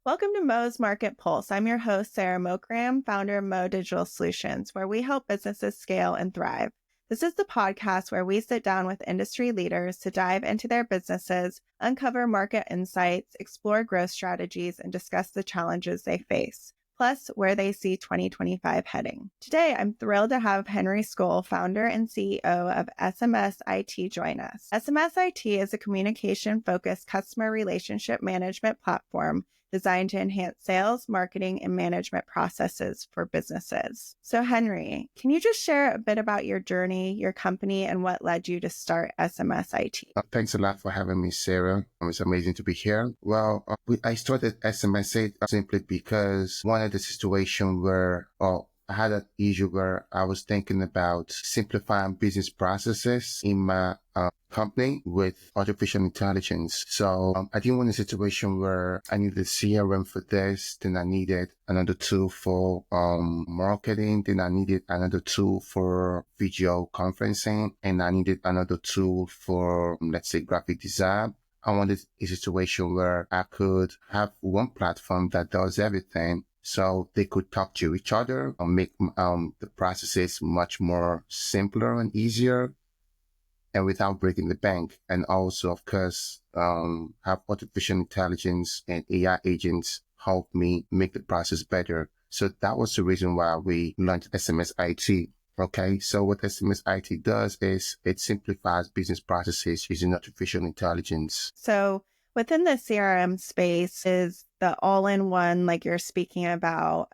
Welcome to Mo's Market Pulse. I'm your host, Sara Mokaram, founder of Mo Digital Solutions, where we help businesses scale and thrive. This is the podcast where we sit down with industry leaders to dive into their businesses, uncover market insights, explore growth strategies, and discuss the challenges they face, plus where they see 2025 heading. Today, I'm thrilled to have Henry Skoll, founder and CEO of SMS-iT, join us. SMS-iT is a communication-focused customer relationship management platform designed to enhance sales, marketing, and management processes for businesses. So Henry, can you just share a bit about your journey, your company, and what led you to start SMS-iT? Thanks a lot for having me, Sarah. It's amazing to be here. Well, I started SMS-iT simply because one of the situation where I had an issue where I was thinking about simplifying business processes in my company with artificial intelligence. So I didn't want a situation where I needed a CRM for this, then I needed another tool for marketing, then I needed another tool for video conferencing, and I needed another tool for, let's say, graphic design. I wanted a situation where I could have one platform that does everything, so they could talk to each other and make the processes much more simpler and easier, and without breaking the bank. And also, of course, have artificial intelligence and AI agents help me make the process better. So that was the reason why we launched SMS-iT. Okay, so what SMS-iT does is it simplifies business processes using artificial intelligence. So within the CRM space, is the all-in-one, like you're speaking about,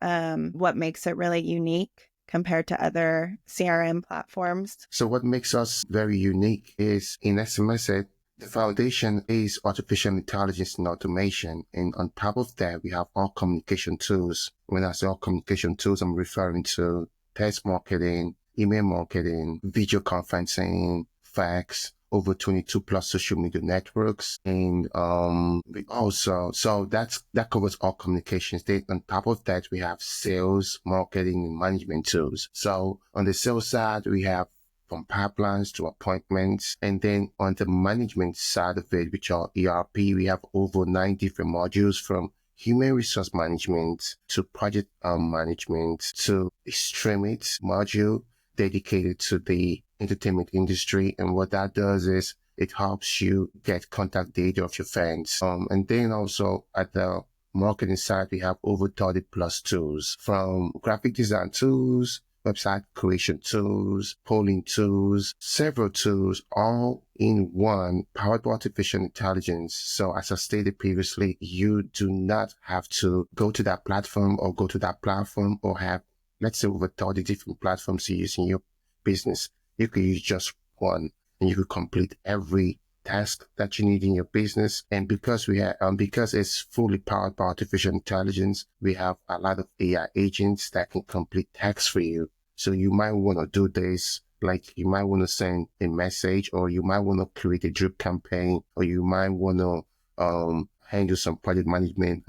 what makes it really unique compared to other CRM platforms? So what makes us very unique is in SMS-iT, the foundation is artificial intelligence and automation. And on top of that, we have all communication tools. When I say all communication tools, I'm referring to text marketing, email marketing, video conferencing, fax, over 22 plus social media networks. And we also, so that covers all communications. Then on top of that, we have sales, marketing, and management tools. So on the sales side, we have from pipelines to appointments. And then on the management side of it, which are ERP, we have over 9 different modules, from human resource management to project management to a Streamit module dedicated to the entertainment industry. And what that does is it helps you get contact data of your fans. And then also at the marketing side, we have over 30 plus tools, from graphic design tools, website creation tools, polling tools, several tools, all in one, powered by artificial intelligence. So as I stated previously, you do not have to go to that platform or have, let's say, over 30 different platforms you use in your business. You could use just one and you could complete every task that you need in your business. And because because it's fully powered by artificial intelligence, we have a lot of AI agents that can complete tasks for you. So you might want to do this, like you might want to send a message, or you might want to create a drip campaign, or you might want to handle some project management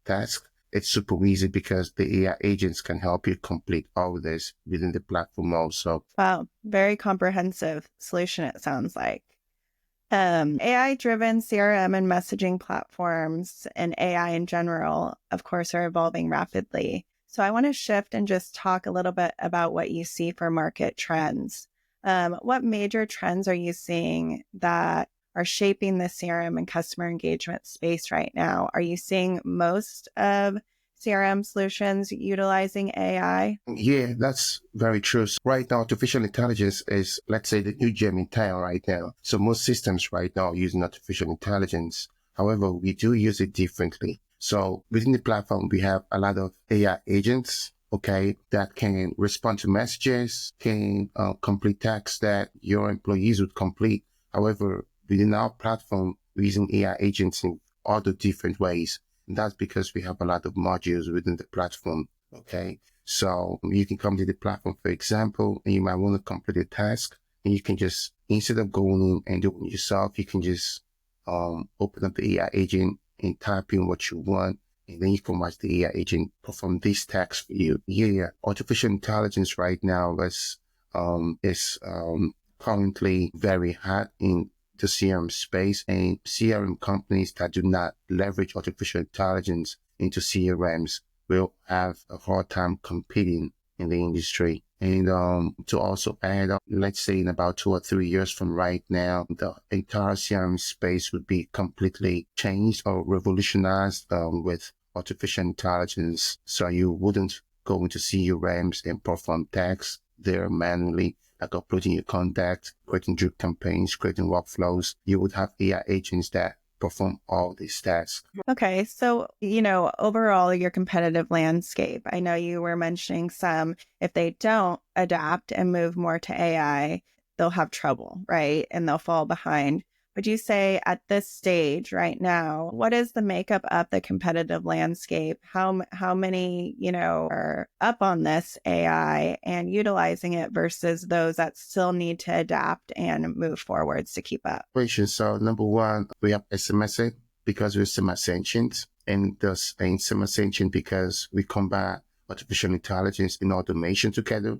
task. It's super easy because the AI agents can help you complete all of this within the platform also. Wow, very comprehensive solution, it sounds like. AI-driven CRM and messaging platforms and AI in general, of course, are evolving rapidly. So I want to shift and just talk a little bit about what you see for market trends. What major trends are you seeing that are shaping the CRM and customer engagement space right now? Are you seeing most of CRM solutions utilizing AI? Yeah, that's very true. So right now, artificial intelligence is, let's say, the new gem in town right now. So most systems right now are using artificial intelligence. However, we do use it differently. So within the platform, we have a lot of AI agents, okay, that can respond to messages, can complete tasks that your employees would complete. However, within our platform, we're using AI agents in other different ways. And that's because we have a lot of modules within the platform, okay? So you can come to the platform, for example, and you might want to complete a task, and you can just, instead of going in and doing it yourself, you can just open up the AI agent and type in what you want, and then you can watch the AI agent perform these tasks for you. Yeah, artificial intelligence right now is currently very hot in the CRM space, and CRM companies that do not leverage artificial intelligence into CRMs will have a hard time competing in the industry. And to also add up, let's say in about 2 or 3 years from right now, the entire CRM space would be completely changed or revolutionized with artificial intelligence. So you wouldn't go into CRMs and perform tasks there manually, like uploading your contact, creating drip campaigns, creating workflows. You would have AI agents that perform all these tasks. Okay. So, overall, your competitive landscape, I know you were mentioning some, if they don't adapt and move more to AI, they'll have trouble, right? And they'll fall behind. Would you say at this stage right now, what is the makeup of the competitive landscape? How many, are up on this AI and utilizing it versus those that still need to adapt and move forwards to keep up? So number one, we have SMS-iT because we're semi-sentient, and thus semi-sentient because we combine artificial intelligence and automation together.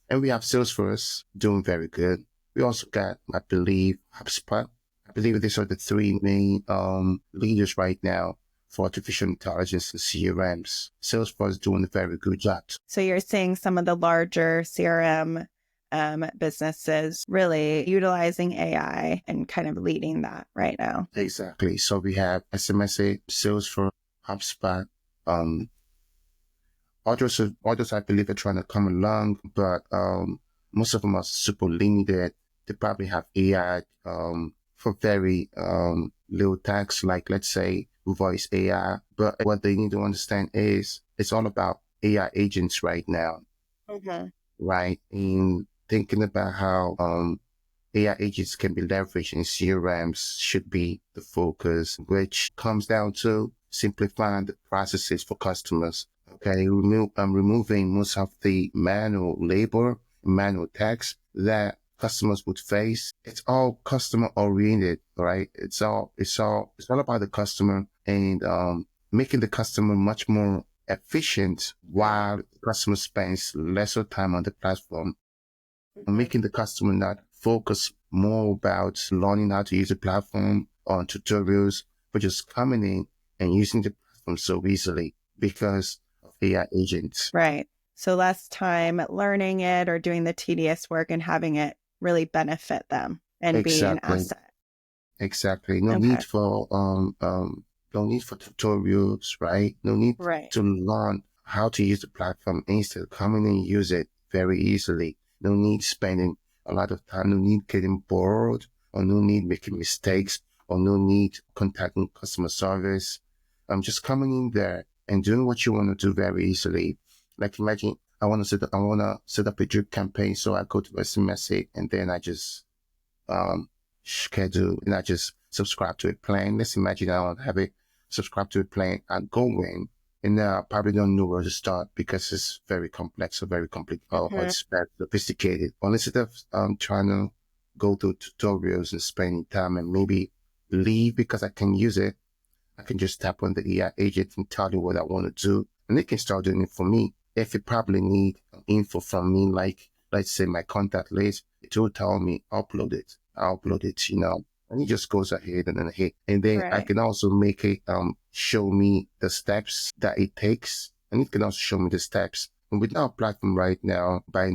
And we have Salesforce doing very good. We also got, I believe, HubSpot. I believe these are the three main leaders right now for artificial intelligence and CRMs. Salesforce is doing a very good job. So you're seeing some of the larger CRM businesses really utilizing AI and kind of leading that right now. Exactly. So we have SMS-iT, Salesforce, HubSpot, others I believe are trying to come along, but most of them are super limited. They probably have AI for very little tasks, like let's say voice AI. But what they need to understand is it's all about AI agents right now, right? And thinking about how AI agents can be leveraged in CRMs should be the focus, which comes down to simplifying the processes for customers. Okay, removing most of the manual labor, manual tasks that customers would face. It's all customer oriented, right? It's all about the customer and making the customer much more efficient while the customer spends lesser time on the platform. Making the customer not focus more about learning how to use the platform on tutorials, but just coming in and using the platform so easily because of AI agents. Right. So less time learning it or doing the tedious work and having it really benefit them and be an asset. Exactly. No need for tutorials, right? No need to learn how to use the platform. Instead, coming and use it very easily. No need spending a lot of time. No need getting bored, or no need making mistakes, or no need contacting customer service. Just coming in there and doing what you want to do very easily. Like imagine I want to set up a drip campaign, so I go to SMS-iT and then I just schedule and I just subscribe to a plan. Let's imagine I don't have it subscribe to a plan. I go in and I probably don't know where to start because it's very complex or very complete or it's very sophisticated. Well, instead of trying to go through tutorials and spending time and maybe leave because I can use it, I can just tap on the AI agent and tell you what I want to do, and they can start doing it for me. If you probably need info from me, like let's say my contact list, it will tell me upload it. I'll upload it, and it just goes ahead and ahead. And then I can also make it show me the steps that it takes, and it can also show me the steps. And with our platform right now, by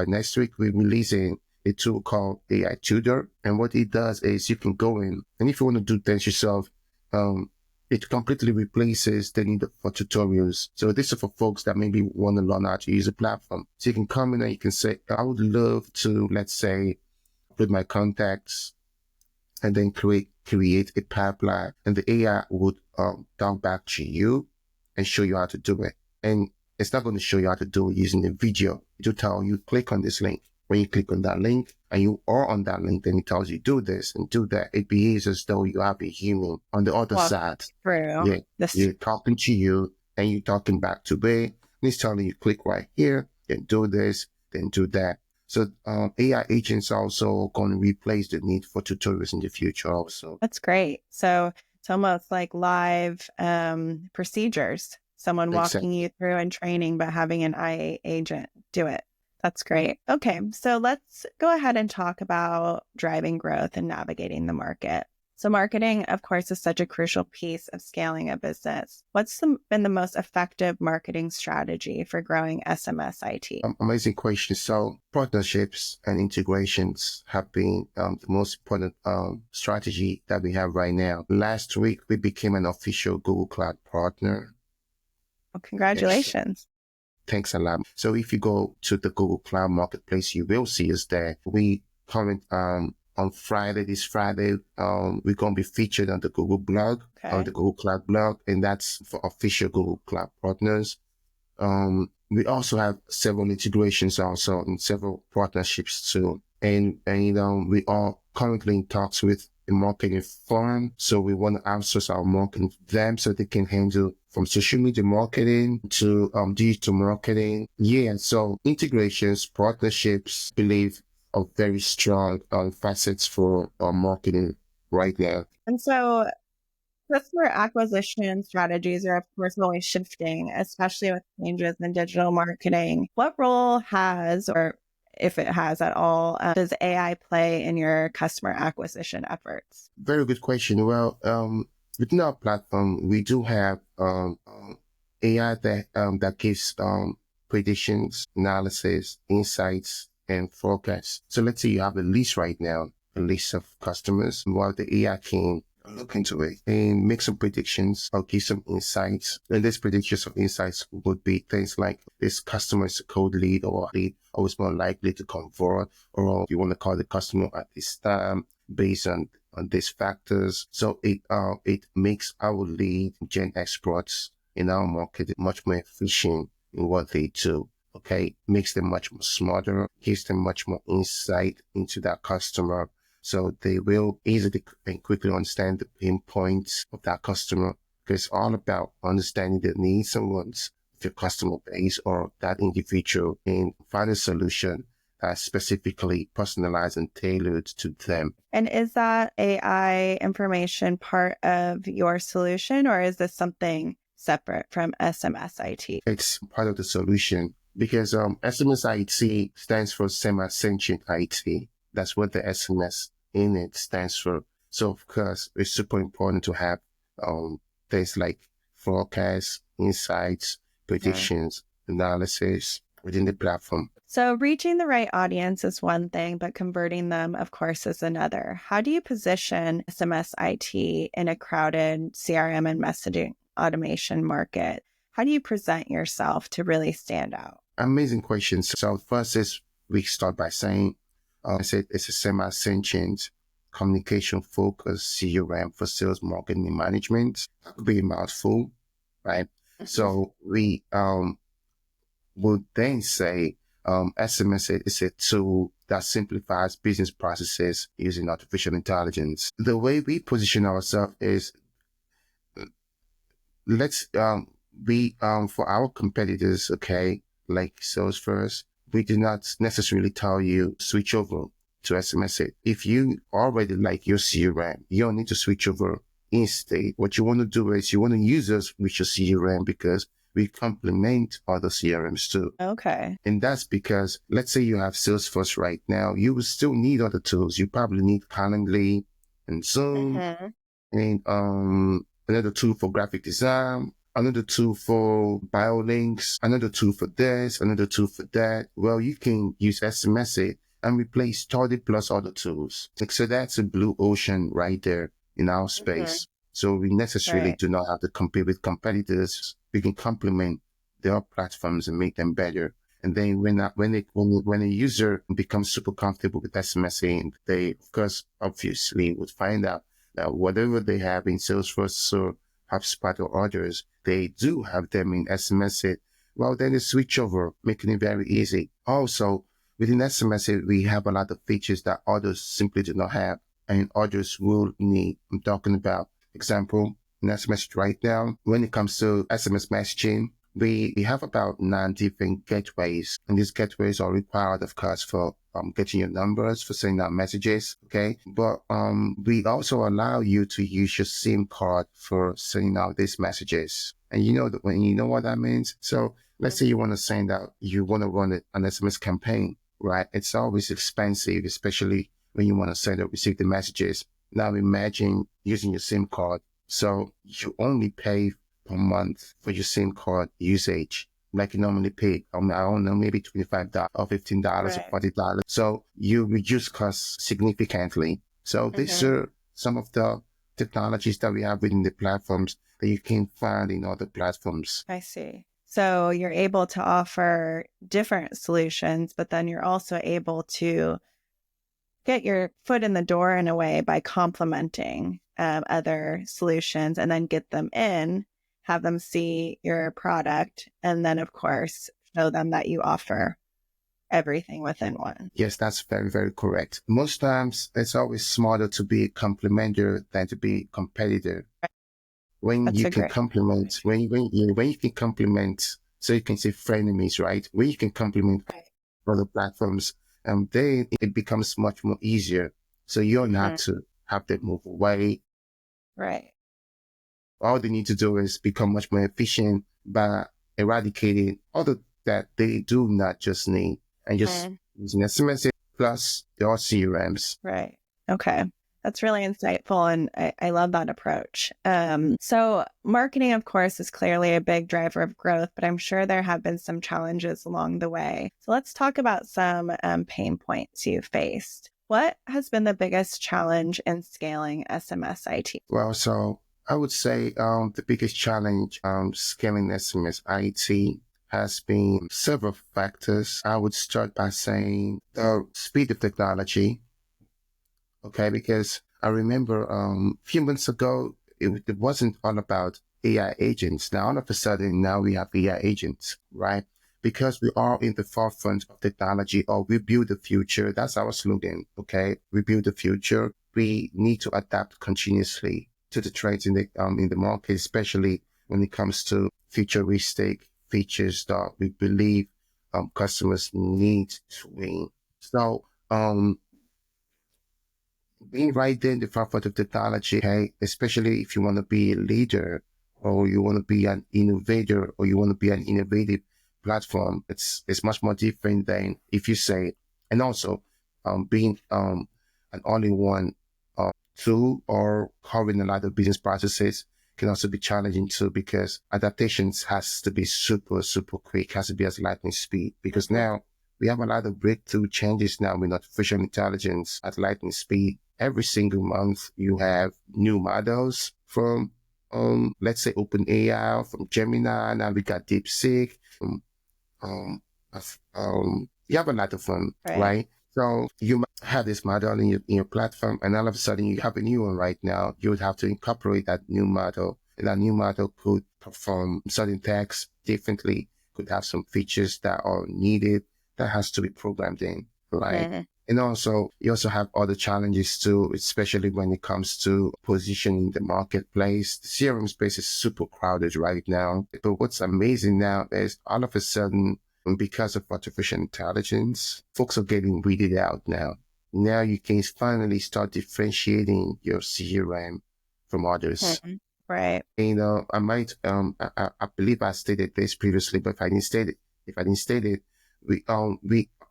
next week we're releasing a tool called AI Tutor. And what it does is you can go in, and if you want to do things yourself, it completely replaces the need for tutorials. So this is for folks that maybe want to learn how to use a platform. So you can come in and you can say, I would love to, let's say, put my contacts and then create a pipeline, and the AI would talk back to you and show you how to do it. And it's not going to show you how to do it using the video. It will tell you, click on this link. When you click on that link and you are on that link, then it tells you do this and do that. It behaves as though you have a human on the other side. Yeah, you're talking to you and you're talking back to me. And it's telling you click right here, then do this, then do that. So AI agents are also going to replace the need for tutorials in the future also. That's great. So it's almost like live procedures, someone walking you through and training, but having an AI agent do it. That's great. Okay, so let's go ahead and talk about driving growth and navigating the market. So marketing, of course, is such a crucial piece of scaling a business. Been the most effective marketing strategy for growing SMS-iT? Amazing question. So partnerships and integrations have been the most important strategy that we have right now. Last week, we became an official Google Cloud partner. Well, congratulations. Thanks a lot. So if you go to the Google Cloud Marketplace, you will see us there. We current on this Friday, we're going to be featured on the Google blog, on the Google Cloud blog, and that's for official Google Cloud partners. We also have several integrations also and several partnerships too. And we are currently in talks with a marketing firm. So we want to outsource our marketing to them so they can handle from social media marketing to digital marketing. Yeah, so integrations, partnerships, believe are very strong facets for marketing right now. And so customer acquisition strategies are, of course, always shifting, especially with changes in digital marketing. What role has, or if it has at all, does AI play in your customer acquisition efforts? Very good question. Well, within our platform, we do have AI that gives predictions, analysis, insights, and forecasts. So let's say you have a list right now, a list of customers, while the AI can look into it and make some predictions or give some insights. And these predictions or insights would be things like this customer is a cold lead or lead always more likely to convert, or you want to call the customer at this time based on these factors. So it makes our lead gen experts in our market much more efficient in what they do. Okay, makes them much more smarter, gives them much more insight into that customer. So they will easily and quickly understand the pain points of that customer, because it's all about understanding the needs and wants of your customer base or that individual and find a solution that's specifically personalized and tailored to them. And is that AI information part of your solution, or is this something separate from SMS-iT? It's part of the solution because SMS-iT stands for semi-sentient IT. That's what the SMS in it stands for. So of course, it's super important to have things like forecasts, insights, predictions, analysis within the platform. So reaching the right audience is one thing, but converting them, of course, is another. How do you position SMS-iT in a crowded CRM and messaging automation market? How do you present yourself to really stand out? Amazing question. So first is we start by saying, I said it's a semi-sentient communication-focused CRM for sales, marketing, and management. That could be a mouthful, right? So we would then say SMS is a tool that simplifies business processes using artificial intelligence. The way we position ourselves is let's for our competitors, okay, like Salesforce, we do not necessarily tell you switch over to SMS-iT. If you already like your CRM, you don't need to switch over instead. What you want to do is you want to use us with your CRM because we complement other CRMs too. Okay. And that's because, let's say you have Salesforce right now, you will still need other tools. You probably need Calendly and Zoom and another tool for graphic design, another tool for biolinks, another tool for this, another tool for that. Well, you can use SMS-iT and replace 30 plus other tools. So that's a blue ocean right there in our space. So we necessarily do not have to compete with competitors. We can complement their platforms and make them better. And then when a user becomes super comfortable with SMS-iT, they, of course, obviously would find out that whatever they have in Salesforce or HubSpot or others, they do have them in SMS-iT. Well, then they switch over, making it very easy. Also, within SMS-iT, we have a lot of features that others simply do not have and others will need. I'm talking about, example, in SMS right now, when it comes to SMS messaging, we have about 9 different gateways, and these gateways are required, of course, for getting your numbers, for sending out messages, okay? But we also allow you to use your SIM card for sending out these messages. And you know what that means? So Let's say you want to send out, you want to run an SMS campaign, right? It's always expensive, especially when you want to send or receive the messages. Now imagine using your SIM card. So you only pay per month for your SIM card usage, like you normally pay, I don't know, maybe $25 or $15 or Right. $40. So you reduce costs significantly. So these Mm-hmm. are some of the technologies that we have within the platforms that you can find in other platforms. I see. So you're able to offer different solutions, but then you're also able to get your foot in the door in a way by complementing other solutions and then get them in, have them see your product, and then, of course, show them that you offer everything within one. Yes, that's very, very correct. Most times, it's always smarter to be a complementer than to be a competitor. When That's you a can great. complement, when you can complement, so you can say frenemies, right? When you can complement Right. other platforms, then it becomes much more easier. So you don't Mm-hmm. have to have them move away. Right. All they need to do is become much more efficient by eradicating all that they do not just need and just Mhm. using SMS plus their CRMs. Right. Okay. That's really insightful. And I love that approach. So, marketing, of course, is clearly a big driver of growth, but I'm sure there have been some challenges along the way. So, let's talk about some pain points you faced. What has been the biggest challenge in scaling SMS-iT? Well, so I would say the biggest challenge scaling SMS-iT has been several factors. I would start by saying the speed of technology. Okay, because I remember a few months ago, it wasn't all about AI agents. Now, all of a sudden, now we have AI agents, right? Because we are in the forefront of technology, or we build the future. That's our slogan, okay? We build the future. We need to adapt continuously to the trends in the market, especially when it comes to futuristic features that we believe customers need to win. So, being right there in the forefront of technology, hey, especially if you want to be a leader or you want to be an innovator or you want to be an innovative platform, it's much more different than if you say, and also being an all-in-one tool or covering a lot of business processes can also be challenging too because adaptations has to be super, super quick, has to be as lightning speed because Mhm. now we have a lot of breakthrough changes now with artificial intelligence at lightning speed. Every single month, you have new models from, let's say, OpenAI, from Gemini. Now we got DeepSeek. Um, you have a lot of fun, Right. right? So you might have this model in your platform, and all of a sudden you have a new one right now. You would have to incorporate that new model, and that new model could perform certain tasks differently, could have some features that are needed that has to be programmed in, right? Mhm. And also, you also have other challenges too, especially when it comes to positioning the marketplace. The CRM space is super crowded right now. But what's amazing now is all of a sudden, because of artificial intelligence, folks are getting weeded out now. Now you can finally start differentiating your CRM from others. Mhm. Right. You know, I might, I believe I stated this previously, but if I didn't state it,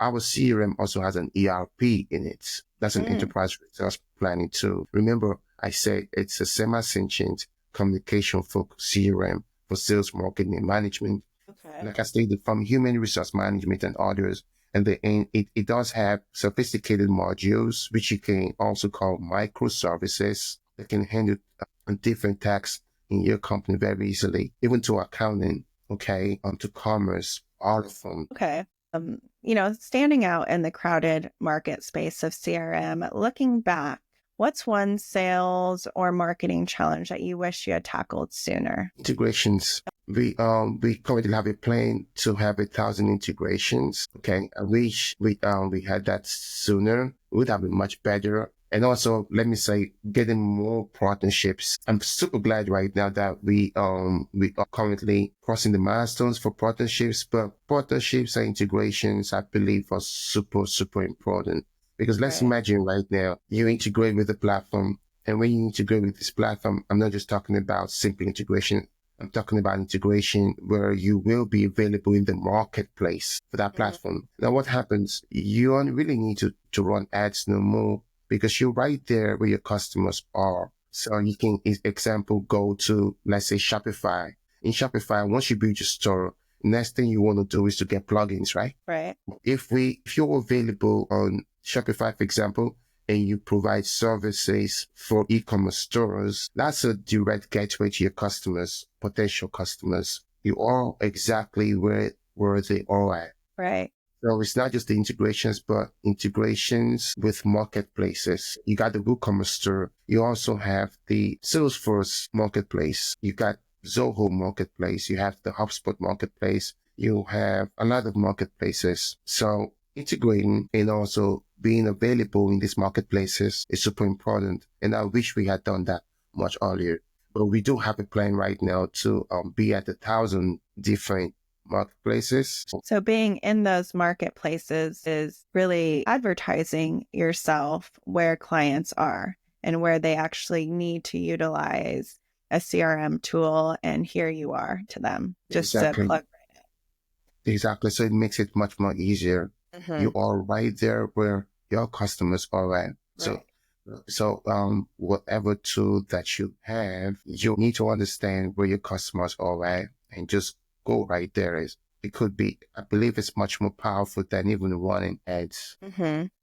our CRM also has an ERP in it. That's an Mm. enterprise resource planning tool. Remember, I said it's a semi-sentient communication focused CRM for sales, marketing, and management. Okay. Like I stated, from human resource management and others. And it does have sophisticated modules, which you can also call microservices that can handle different tasks in your company very easily, even to accounting, okay, to commerce, all of them. Okay. Standing out in the crowded market space of CRM, looking back, what's one sales or marketing challenge that you wish you had tackled sooner? Integrations. We currently have a plan to have 1,000 integrations. Okay, I wish we had that sooner. It would have been much better. And also, let me say, getting more partnerships. I'm super glad right now that we are currently crossing the milestones for partnerships. But partnerships and integrations, I believe, are super super important because let's Right. imagine right now you integrate with the platform, and when you integrate with this platform, I'm not just talking about simple integration. I'm talking about integration where you will be available in the marketplace for that platform. Now, what happens? You don't really need to run ads no more because you're right there where your customers are. So you can, example, go to, let's say, Shopify. In Shopify, once you build your store, next thing you want to do is to get plugins, right? Right. If you're available on Shopify, for example, and you provide services for e-commerce stores, that's a direct gateway to your customers, potential customers. You are exactly where they are at. Right. So it's not just the integrations, but integrations with marketplaces. You got the WooCommerce store. You also have the Salesforce marketplace. You got Zoho marketplace. You have the HubSpot marketplace. You have a lot of marketplaces. So integrating and also being available in these marketplaces is super important. And I wish we had done that much earlier. But we do have a plan right now to be at 1,000 different marketplaces. So being in those marketplaces is really advertising yourself where clients are and where they actually need to utilize a CRM tool, and here you are to them, just Exactly. to plug right Exactly. So it makes it much more easier. in. You are right there where your customers are at. Right. So whatever tool that you have, you need to understand where your customers are at and just go right there. It could be, I believe it's much more powerful than even running ads.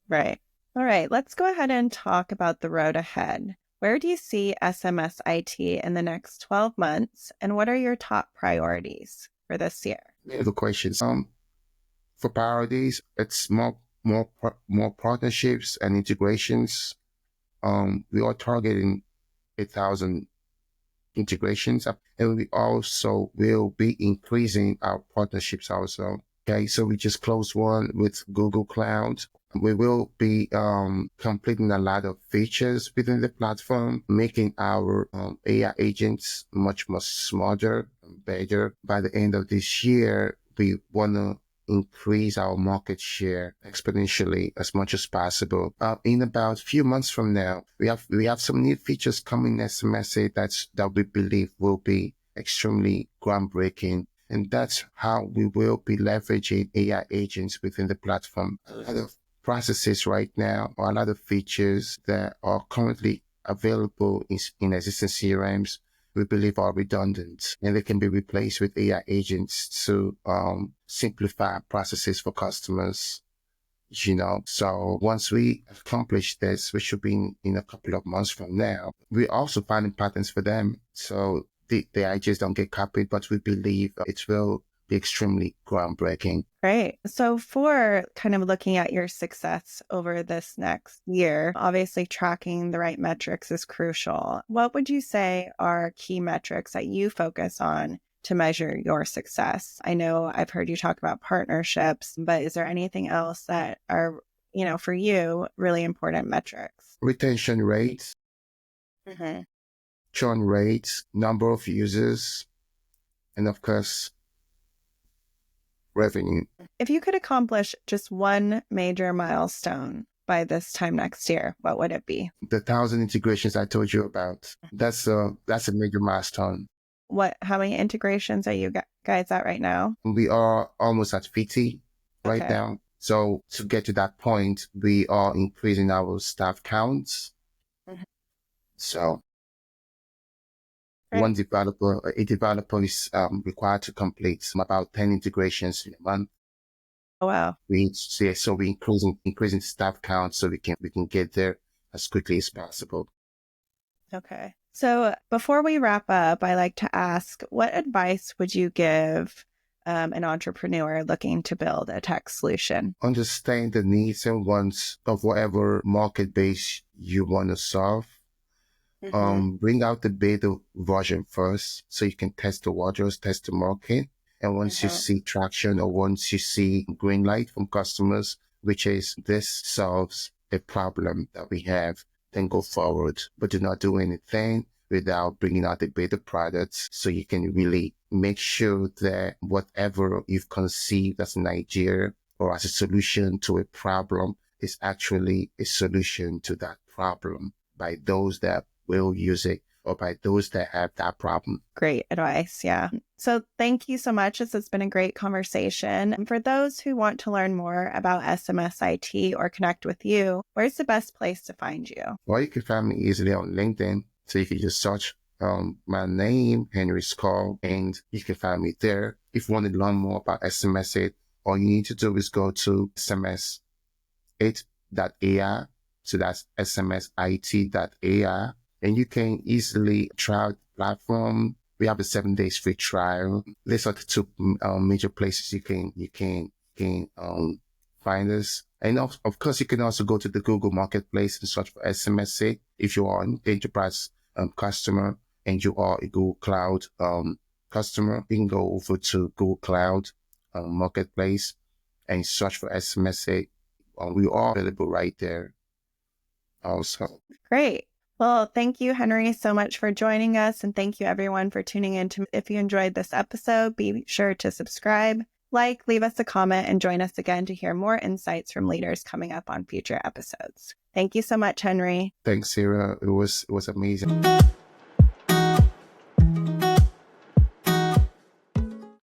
Right. All right. Let's go ahead and talk about the road ahead. Where do you see SMS-iT in the next 12 months, and what are your top priorities for this year? The questions. For priorities, it's more partnerships and integrations. We are targeting 1,000 integrations, and we also will be increasing our partnerships also. Okay, so we just closed one with Google Cloud. We will be completing a lot of features within the platform, making our AI agents much more smarter and better. By the end of this year, we want to increase our market share exponentially as much as possible. In about a few months from now, we have some new features coming in SMS-iT that we believe will be extremely groundbreaking. And that's how we will be leveraging AI agents within the platform. A lot of processes right now, or a lot of features that are currently available in existing CRMs, we believe are redundant, and they can be replaced with AI agents to simplify processes for customers. So once we accomplish this, which should be in a couple of months from now, we're also finding patterns for them. So the ideas don't get copied, but we believe it will be extremely groundbreaking. Great. So for kind of looking at your success over this next year, obviously tracking the right metrics is crucial. What would you say are key metrics that you focus on to measure your success? I know I've heard you talk about partnerships, but is there anything else that are, for you, really important metrics? Retention rates, churn rates, number of users, and of course, revenue. If you could accomplish just one major milestone by this time next year, what would it be? The 1,000 integrations I told you about, that's a major milestone. How many integrations are you guys at right now? We are almost at 50 right now. So to get to that point, we are increasing our staff counts. So a developer is required to complete about 10 integrations in a month. Oh, wow. So we're increasing staff count so we can get there as quickly as possible. Okay. So before we wrap up, I like to ask, what advice would you give an entrepreneur looking to build a tech solution? Understand the needs and wants of whatever market base you want to solve. Bring out the beta version first so you can test the waters, test the market. And once you see traction, or once you see green light from customers, which is this solves a problem that we have, then go forward. But do not do anything without bringing out the beta products so you can really make sure that whatever you've conceived as an idea or as a solution to a problem is actually a solution to that problem by those that will use it or by those that have that problem. Great advice. Yeah. So thank you so much. This has been a great conversation. And for those who want to learn more about SMS-iT or connect with you, where's the best place to find you? Well, you can find me easily on LinkedIn. So you can just search my name, Henry Skull, and you can find me there. If you want to learn more about SMS-iT, all you need to do is go to SMS-iT.ai. So that's SMS-iT.ai. And you can easily try out the platform. We have a 7 days free trial. These are the two major places you can find us. And of course, you can also go to the Google Marketplace and search for SMS-iT. If you are an enterprise customer and you are a Google Cloud customer, you can go over to Google Cloud Marketplace and search for SMS-iT. We are available right there also. Great. Well, thank you, Henry, so much for joining us. And thank you, everyone, for tuning in. If you enjoyed this episode, be sure to subscribe, leave us a comment, and join us again to hear more insights from leaders coming up on future episodes. Thank you so much, Henry. Thanks, Sarah. It was amazing.